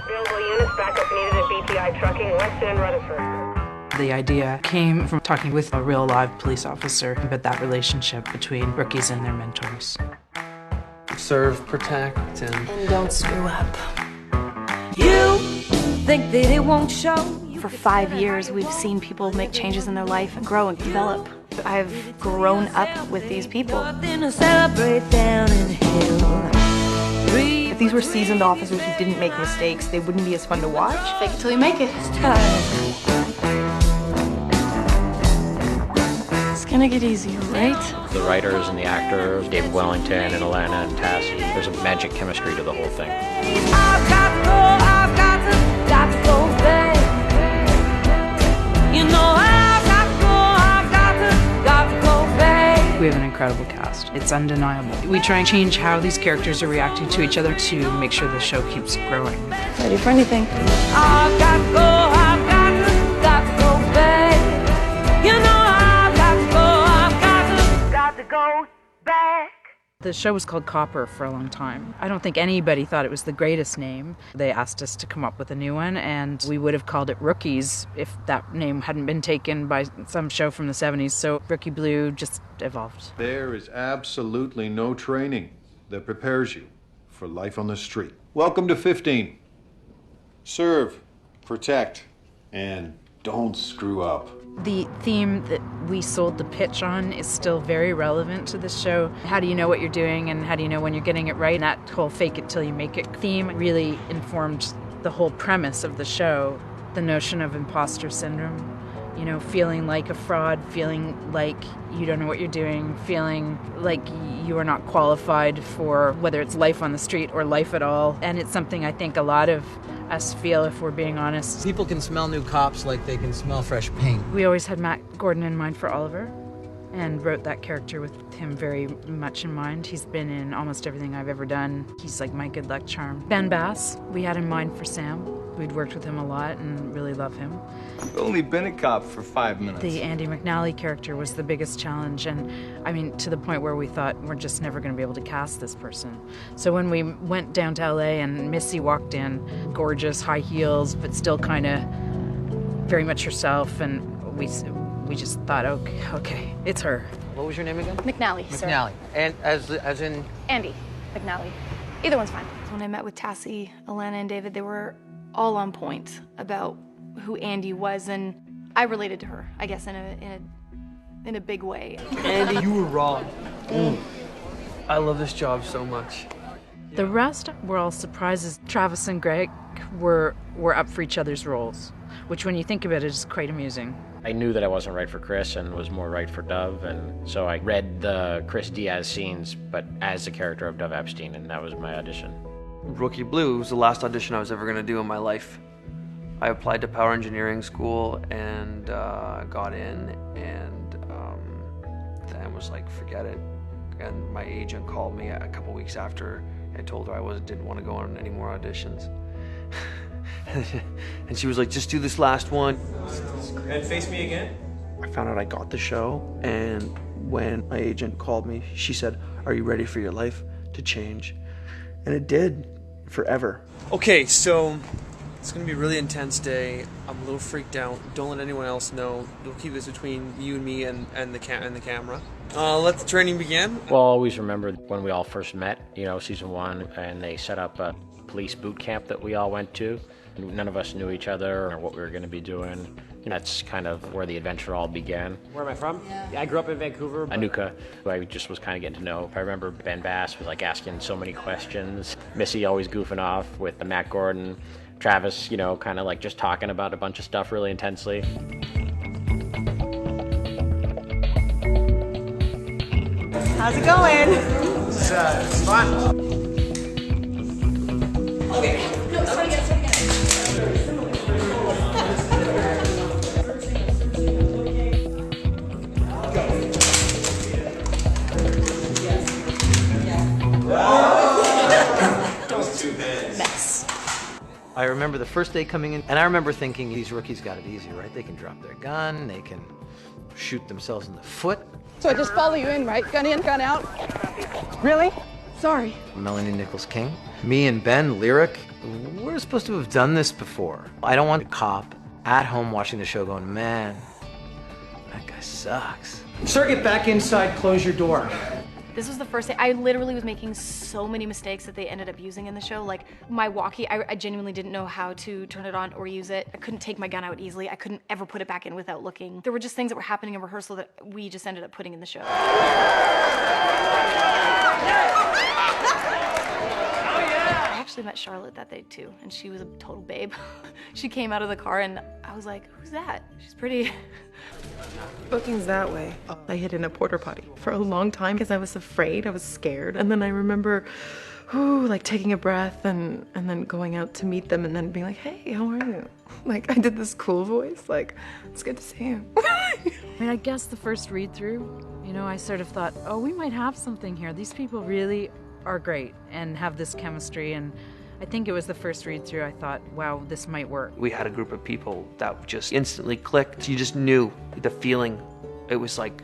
Available units, backup needed at BTI Trucking, West End, Rutherford. The idea came from talking with a real live police officer about that relationship between rookies and their mentors. Serve, protect, and don't screw up. You think that it won't show? For 5 years, we've seen people make changes in their life and grow and develop. I've grown up with these people. If these were seasoned officers who didn't make mistakes, they wouldn't be as fun to watch. Fake it till you make it. It's gonna get easier, right? The writers and the actors, David Wellington and Alana and Tassie, there's a magic chemistry to the whole thing. I've got to go back. You know I've got to go back. We have an incredible cast. It's undeniable. We try and change how these characters are reacting to each other to make sure the show keeps growing. Ready for anything. I've got to go back. You know I've got to go back. The show was called Copper for a long time. I don't think anybody thought it was the greatest name. They asked us to come up with a new one, and we would have called it Rookies if that name hadn't been taken by some show from the 70s. So Rookie Blue just evolved. There is absolutely no training that prepares you for life on the street. Welcome to 15. Serve, protect, and don't screw up. The theme that we sold the pitch on is still very relevant to this show. How do you know what you're doing and how do you know when you're getting it right? And that whole fake it till you make it theme really informed the whole premise of the show. The notion of imposter syndrome, you know, feeling like a fraud, feeling like you don't know what you're doing, feeling like you are not qualified for whether it's life on the street or life at all. And it's something I think a lot of us feel, if we're being honest. People can smell new cops like they can smell fresh paint. We always had Matt Gordon in mind for Oliver and wrote that character with him very much in mind. He's been in almost everything I've ever done. He's like my good luck charm. Ben Bass, we had in mind for Sam. We'd worked with him a lot and really love him. I've only been a cop for 5 minutes. The Andy McNally character was the biggest challenge, and I mean, to the point where we thought we're just never going to be able to cast this person. So when we went down to LA and Missy walked in, gorgeous, high heels, but still kind of very much herself, and we just thought, okay, it's her. What was your name again? McNally, sir. McNally. And as in? Andy McNally. Either one's fine. When I met with Tassie, Alana, and David, they were all on point about who Andy was, and I related to her, I guess, in a big way. Andy, you were wrong. I love this job so much. The rest were all surprises. Travis and Greg were up for each other's roles, which when you think of it is quite amusing. I knew that I wasn't right for Chris and was more right for Dove, and so I read the Chris Diaz scenes, but as the character of Dove Epstein, and that was my audition. Rookie Blue was the last audition I was ever going to do in my life. I applied to power engineering school and got in, and then was like, forget it. And my agent called me a couple weeks after I told her I didn't want to go on any more auditions. And she was like, just do this last one. And face me again? I found out I got the show, and when my agent called me, she said, are you ready for your life to change? And it did, forever. Okay, so it's gonna be a really intense day. I'm a little freaked out. Don't let anyone else know. We'll keep this between you and me and the camera. Let the training begin. Well, I'll always remember when we all first met, you know, season 1, and they set up a police boot camp that we all went to. None of us knew each other or what we were going to be doing. And that's kind of where the adventure all began. Where am I from? Yeah, I grew up in Vancouver. Anuka, who I just was kind of getting to know. I remember Ben Bass was like asking so many questions. Missy always goofing off with Matt Gordon. Travis, you know, kind of like just talking about a bunch of stuff really intensely. How's it going? It's fun. Okay. No, somebody get it. Mess. I remember the first day coming in, and I remember thinking, these rookies got it easy, right? They can drop their gun, they can shoot themselves in the foot. So I just follow you in, right? Gun in, gun out. Really? Sorry. Melanie Nichols-King. Me and Ben, Lyric, we're supposed to have done this before. I don't want a cop at home watching the show going, man, that guy sucks. Sir, get back inside, close your door. This was the first day. I literally was making so many mistakes that they ended up using in the show. Like my walkie, I genuinely didn't know how to turn it on or use it. I couldn't take my gun out easily. I couldn't ever put it back in without looking. There were just things that were happening in rehearsal that we just ended up putting in the show. I actually met Charlotte that day too, and she was a total babe. She came out of the car and I was like, who's that? She's pretty. Booking's that way. I hid in a porta potty for a long time because I was afraid, I was scared. And then I remember, like taking a breath and then going out to meet them and then being like, hey, how are you? Like I did this cool voice, like, it's good to see you. I mean, I guess the first read through, you know, I sort of thought, oh, we might have something here. These people really are great and have this chemistry, and I think it was the first read through I thought, wow, this might work. We had a group of people that just instantly clicked. You just knew the feeling. It was like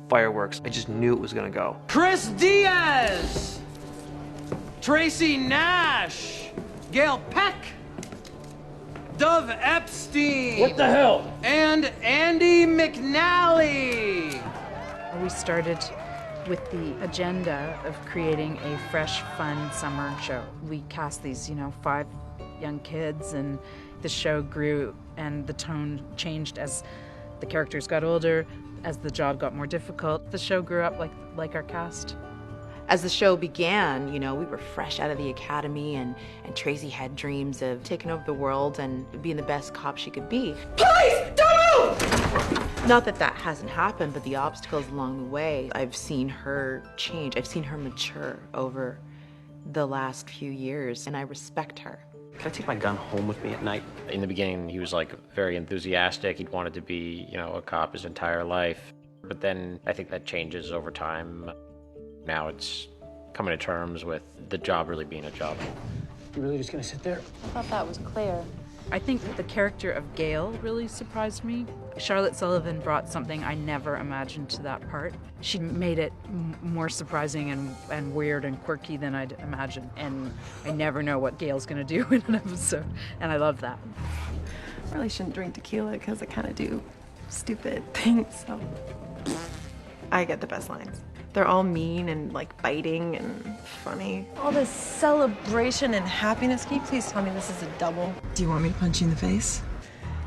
fireworks. I just knew it was gonna go. Chris Diaz, Tracy Nash, Gail Peck, Dove Epstein. What the hell? And Andy McNally. We started with the agenda of creating a fresh, fun summer show. We cast these, 5 young kids, and the show grew and the tone changed as the characters got older, as the job got more difficult. The show grew up like our cast. As the show began, we were fresh out of the academy, and Tracy had dreams of taking over the world and being the best cop she could be. Police, don't move! Not that that hasn't happened, but the obstacles along the way, I've seen her change. I've seen her mature over the last few years, and I respect her. Can I take my gun home with me at night? In the beginning, he was like very enthusiastic. He'd wanted to be, a cop his entire life. But then I think that changes over time. Now it's coming to terms with the job really being a job. You really just gonna sit there? I thought that was clear. I think the character of Gail really surprised me. Charlotte Sullivan brought something I never imagined to that part. She made it more surprising and weird and quirky than I'd imagined. And I never know what Gail's gonna do in an episode, and I love that. I really shouldn't drink tequila because I kind of do stupid things, so I get the best lines. They're all mean and like biting and funny. All this celebration and happiness. Can you please tell me this is a double? Do you want me to punch you in the face?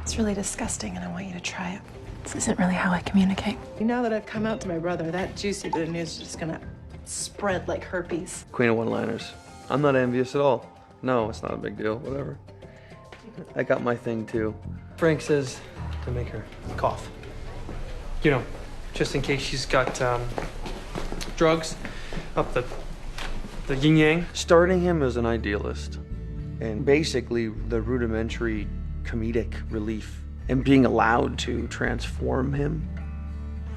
It's really disgusting and I want you to try it. This isn't really how I communicate. Now that I've come out to my brother, that juicy bit of news is just gonna spread like herpes. Queen of one-liners. I'm not envious at all. No, it's not a big deal, whatever. I got my thing too. Frank says to make her cough. Just in case she's got drugs up the yin-yang. Starting him as an idealist and basically the rudimentary comedic relief, and being allowed to transform him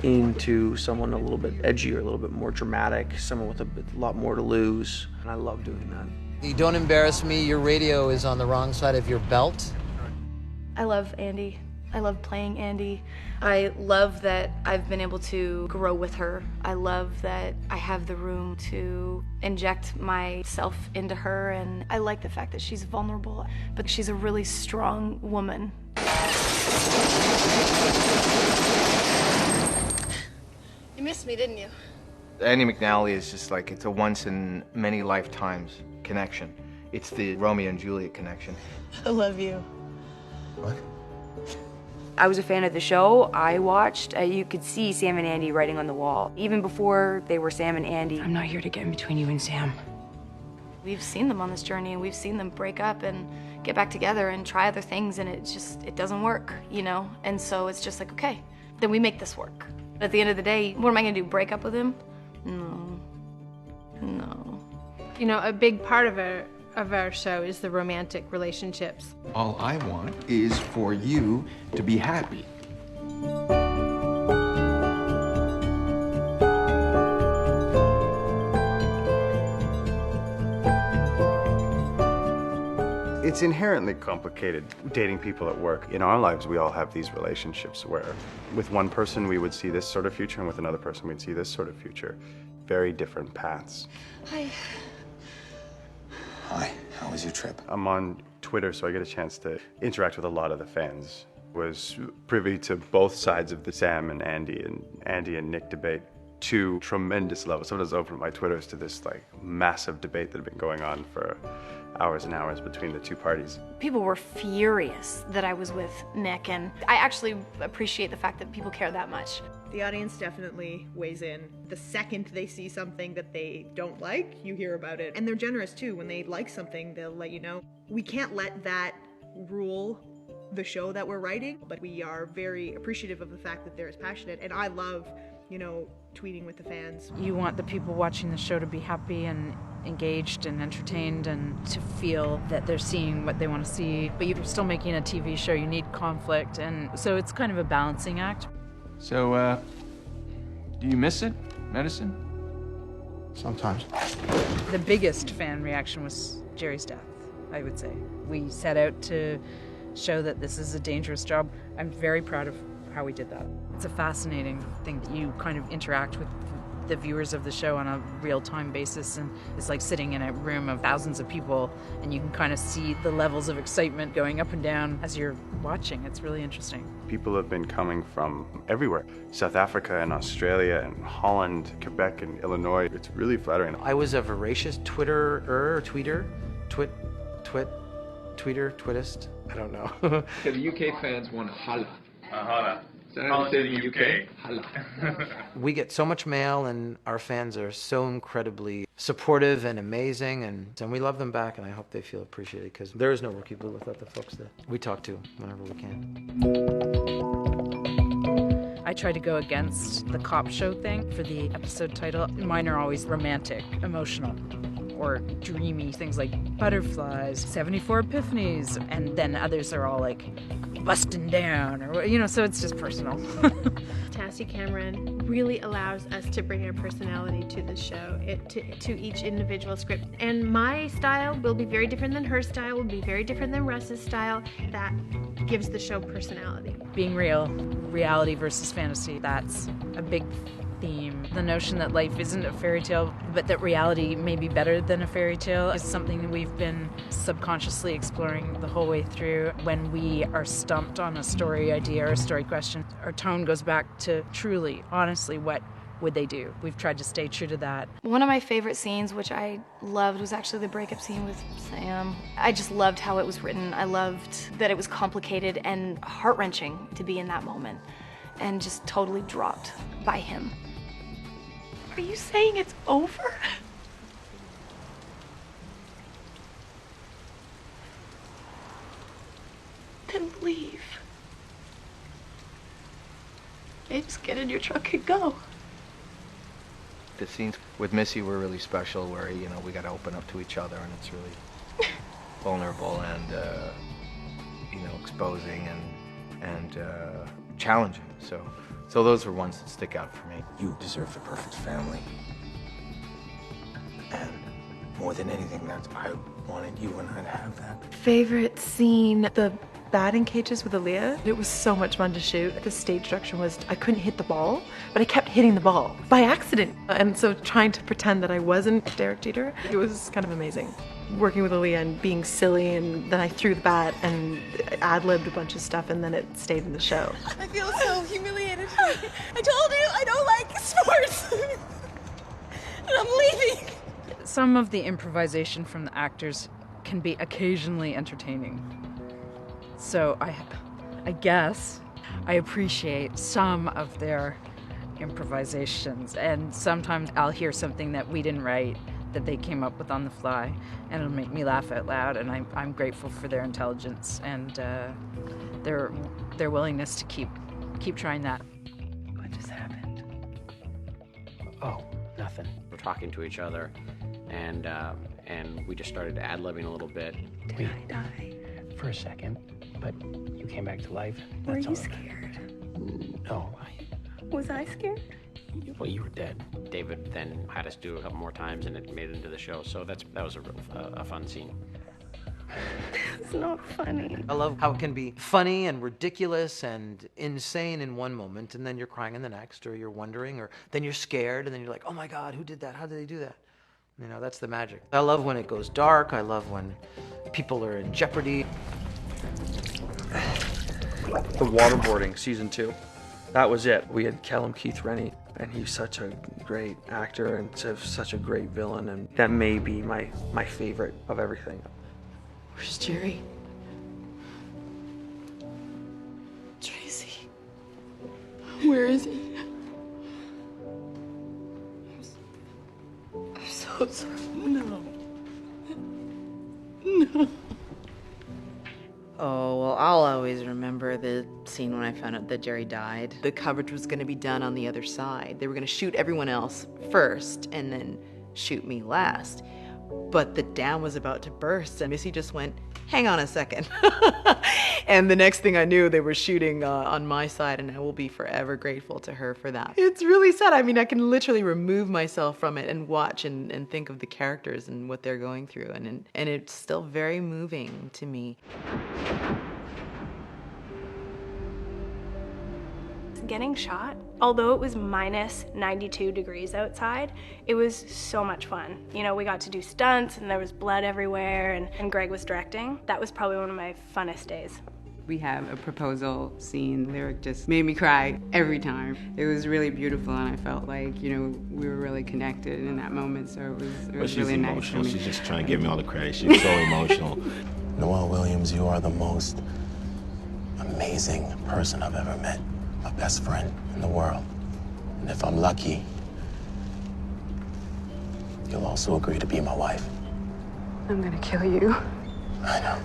into someone a little bit edgier, a little bit more dramatic, someone with a lot more to lose. And I love doing that. You don't embarrass me, your radio is on the wrong side of your belt. I love Andy. I love playing Andy. I love that I've been able to grow with her. I love that I have the room to inject myself into her, and I like the fact that she's vulnerable, but she's a really strong woman. You missed me, didn't you? Andy McNally is just like, it's a once in many lifetimes connection. It's the Romeo and Juliet connection. I love you. What? I was a fan of the show. I watched. You could see Sam and Andy writing on the wall. Even before they were Sam and Andy. I'm not here to get in between you and Sam. We've seen them on this journey, and we've seen them break up and get back together and try other things, and it doesn't work, And so it's just like, okay, then we make this work. But at the end of the day, what am I gonna do, break up with him? No. A big part of our show is the romantic relationships. All I want is for you to be happy. It's inherently complicated dating people at work. In our lives, we all have these relationships where with one person we would see this sort of future, and with another person we'd see this sort of future. very different paths. Hi. Hi, how was your trip? I'm on Twitter, so I get a chance to interact with a lot of the fans. Was privy to both sides of the Sam and Andy and Nick debate to tremendous levels. Sometimes I open my Twitters to this like massive debate that had been going on for hours and hours between the two parties. People were furious that I was with Nick, and I actually appreciate the fact that people care that much. The audience definitely weighs in. The second they see something that they don't like, you hear about it. And they're generous too. When they like something, they'll let you know. We can't let that rule the show that we're writing, but we are very appreciative of the fact that they're as passionate. And I love, tweeting with the fans. You want the people watching the show to be happy and engaged and entertained and to feel that they're seeing what they want to see, but you're still making a TV show. You need conflict, and so it's kind of a balancing act. So, do you miss it, medicine? Sometimes. The biggest fan reaction was Jerry's death, I would say. We set out to show that this is a dangerous job. I'm very proud of how we did that. It's a fascinating thing that you kind of interact with the viewers of the show on a real-time basis, and it's like sitting in a room of thousands of people, and you can kind of see the levels of excitement going up and down as you're watching. It's really interesting. People have been coming from everywhere. South Africa and Australia and Holland, Quebec and Illinois. It's really flattering. I was a voracious tweetist. I don't know. So the UK fans want holla. Holla. So I say the UK, holla. We get so much mail, and our fans are so incredibly supportive and amazing, and we love them back, and I hope they feel appreciated, because there is no Rookie Blue without the folks that we talk to whenever we can. I try to go against the cop show thing for the episode title. Mine are always romantic, emotional, or dreamy, things like Butterflies, 74 Epiphanies, and then others are all like busting down, or so it's just personal. Tassie Cameron really allows us to bring our personality to the show, to each individual script. And my style will be very different than her style, will be very different than Russ's style. That gives the show personality. Being real, reality versus fantasy, that's a big theme. The notion that life isn't a fairy tale, but that reality may be better than a fairy tale is something that we've been subconsciously exploring the whole way through. When we are stumped on a story idea or a story question, our tone goes back to truly, honestly, what would they do? We've tried to stay true to that. One of my favorite scenes, which I loved, was actually the breakup scene with Sam. I just loved how it was written. I loved that it was complicated and heart-wrenching to be in that moment, and just totally dropped by him. Are you saying it's over? Then leave. Okay, just get in your truck and go. The scenes with Missy were really special, where we got to open up to each other, and it's really vulnerable and exposing and challenging. So those are ones that stick out for me. You deserve the perfect family. And more than anything, I wanted you and I to have that. Favorite scene, the batting cages with Aaliyah. It was so much fun to shoot. The stage structure was I couldn't hit the ball, but I kept hitting the ball by accident. And so trying to pretend that I wasn't Derek Jeter, it was kind of amazing. Working with Aaliyah and being silly, and then I threw the bat and ad-libbed a bunch of stuff, and then it stayed in the show. I feel so humiliated. I told you I don't like sports. And I'm leaving. Some of the improvisation from the actors can be occasionally entertaining. So I guess I appreciate some of their improvisations, and sometimes I'll hear something that we didn't write that they came up with on the fly, and it'll make me laugh out loud, and I'm grateful for their intelligence and their willingness to keep trying that. What just happened? Oh, nothing. We're talking to each other, and we just started ad-libbing a little bit. Did I die? For a second, but you came back to life. Were That's you all. scared? No. Was I scared? Well, you were dead. David then had us do a couple more times, and it made it into the show. So that was a fun scene. It's not funny. I love how it can be funny and ridiculous and insane in one moment, and then you're crying in the next, or you're wondering, or then you're scared, and then you're like, oh my God, who did that? How did they do that? You know, that's the magic. I love when it goes dark. I love when people are in jeopardy. The waterboarding, season 2. That was it. We had Callum Keith Rennie, and he's such a great actor and such a great villain, and that may be my favorite of everything. Where's Jerry? Tracy. Where is he? I'm so sorry. No. No. Oh, well, I'll always remember the scene when I found out that Jerry died. The coverage was going to be done on the other side. They were going to shoot everyone else first and then shoot me last. But the dam was about to burst, and Missy just went, hang on a second. And the next thing I knew, they were shooting on my side, and I will be forever grateful to her for that. It's really sad. I mean, I can literally remove myself from it and watch and think of the characters and what they're going through, and it's still very moving to me. Getting shot, although it was minus 92 degrees outside, it was so much fun. You know, we got to do stunts and there was blood everywhere, and Greg was directing. That was probably one of my funnest days. We have a proposal scene. Lyric just made me cry every time. It was really beautiful, and I felt like, you know, we were really connected in that moment, so it was really nice. Emotional. She's just trying to give me all the credit. She's so emotional. Noel Williams, you are the most amazing person I've ever met. My best friend in the world. And if I'm lucky, you'll also agree to be my wife. I'm gonna kill you. I know.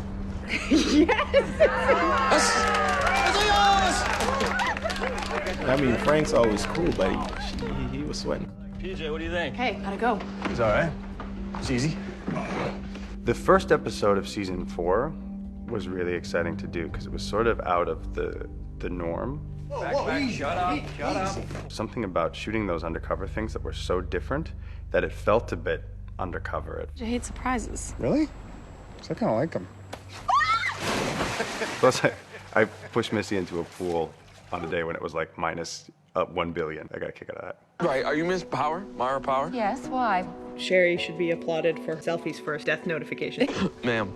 I mean, Frank's always cool, but he was sweating. PJ, what do you think? Hey, gotta go. It's all right. It's easy. The first episode of season 4 was really exciting to do because it was sort of out of the norm. Back. Shut up. Something about shooting those undercover things that were so different that it felt a bit undercover. I hate surprises. Really? Because I kind of like them. Plus, I pushed Missy into a pool on a day when it was like minus 1 billion. I got a kick out of that. Right, are you Miss Power? Myra Power? Yes, why? Sherry should be applauded for selfies first death notification. Ma'am,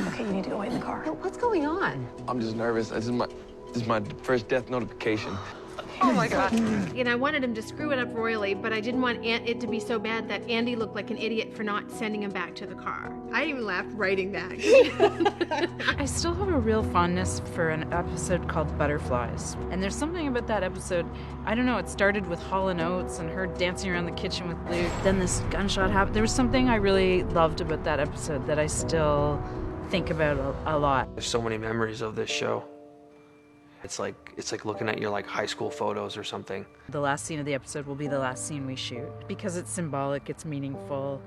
Okay, you need to go wait in the car. What's going on? I'm just nervous. This is my first death notification. Oh my God. And I wanted him to screw it up royally, but I didn't want it to be so bad that Andy looked like an idiot for not sending him back to the car. I even laughed writing that. I still have a real fondness for an episode called Butterflies. And there's something about that episode, I don't know, it started with Hall & Oates and her dancing around the kitchen with Luke. Then this gunshot happened. There was something I really loved about that episode that I still think about a lot. There's so many memories of this show. It's like looking at your like high school photos or something. The last scene of the episode will be the last scene we shoot. Because it's symbolic, it's meaningful,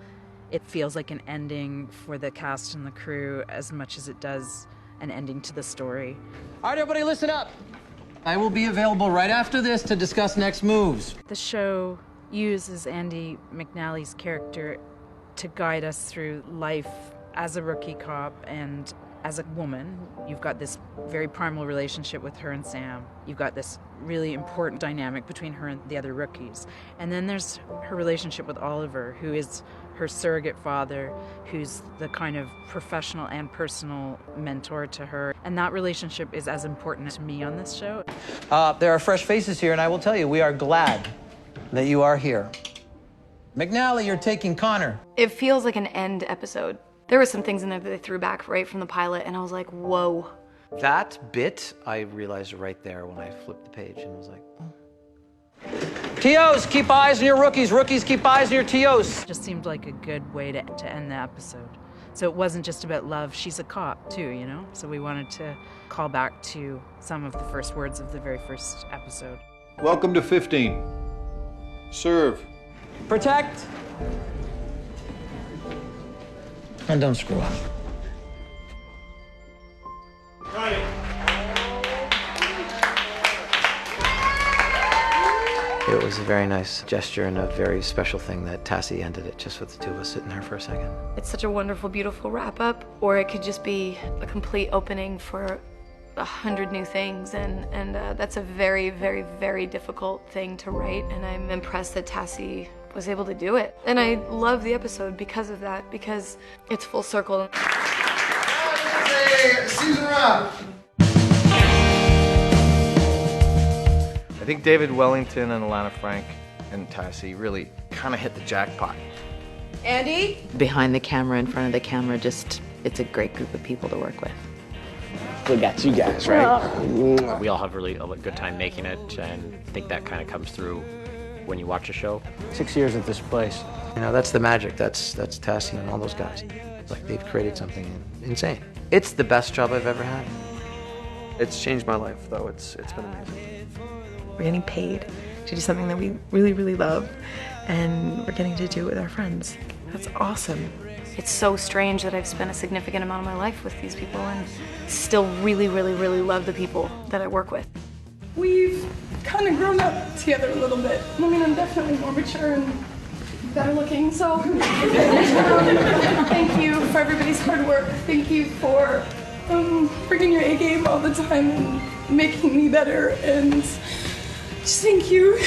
it feels like an ending for the cast and the crew as much as it does an ending to the story. All right, everybody listen up. I will be available right after this to discuss next moves. The show uses Andy McNally's character to guide us through life as a rookie cop and as a woman. You've got this very primal relationship with her and Sam. You've got this really important dynamic between her and the other rookies. And then there's her relationship with Oliver, who is her surrogate father, who's the kind of professional and personal mentor to her. And that relationship is as important to me on this show. There are fresh faces here, and I will tell you, we are glad that you are here. McNally, you're taking Connor. It feels like an end episode. There were some things in there that they threw back right from the pilot, and I was like, whoa. That bit, I realized right there when I flipped the page and was like, oh. TOs, keep eyes on your rookies. Rookies, keep eyes on your TOs. Just seemed like a good way to end the episode. So it wasn't just about love. She's a cop, too, you know? So we wanted to call back to some of the first words of the very first episode. Welcome to 15. Serve. Protect. And don't screw up. It it was a very nice gesture and a very special thing that Tassie ended it just with the two of us sitting there for a second. It's such a wonderful, beautiful wrap-up, or it could just be a complete opening for 100 new things, and that's a very, very, very difficult thing to write, and I'm impressed that Tassie was able to do it. And I love the episode because of that, because it's full circle. Season wrap. I think David Wellington and Alana Frank and Tassie really kind of hit the jackpot. Andy? Behind the camera, in front of the camera, just, it's a great group of people to work with. We got you guys, right? We all have really a good time making it, and I think that kind of comes through when you watch a show. 6 years at this place. You know, that's the magic. That's Tassie and all those guys. It's like they've created something insane. It's the best job I've ever had. It's changed my life, though. It's been amazing. We're getting paid to do something that we really, really love, and we're getting to do it with our friends. That's awesome. It's so strange that I've spent a significant amount of my life with these people and still really, really, really love the people that I work with. We've kind of grown up together a little bit. I mean, I'm definitely more mature and better looking, so thank you for everybody's hard work. Thank you for bringing your A game all the time and making me better, and just thank you.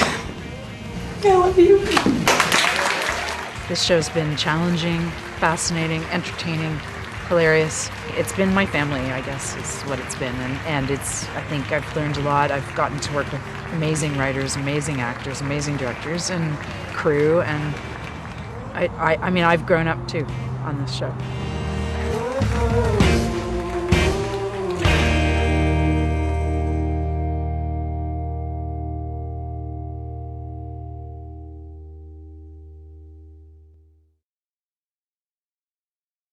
I love you. This show's been challenging, fascinating, entertaining, hilarious. It's been my family, I guess, is what it's been. And it's, I think I've learned a lot. I've gotten to work with amazing writers, amazing actors, amazing directors, and crew. And I mean, I've grown up too on this show.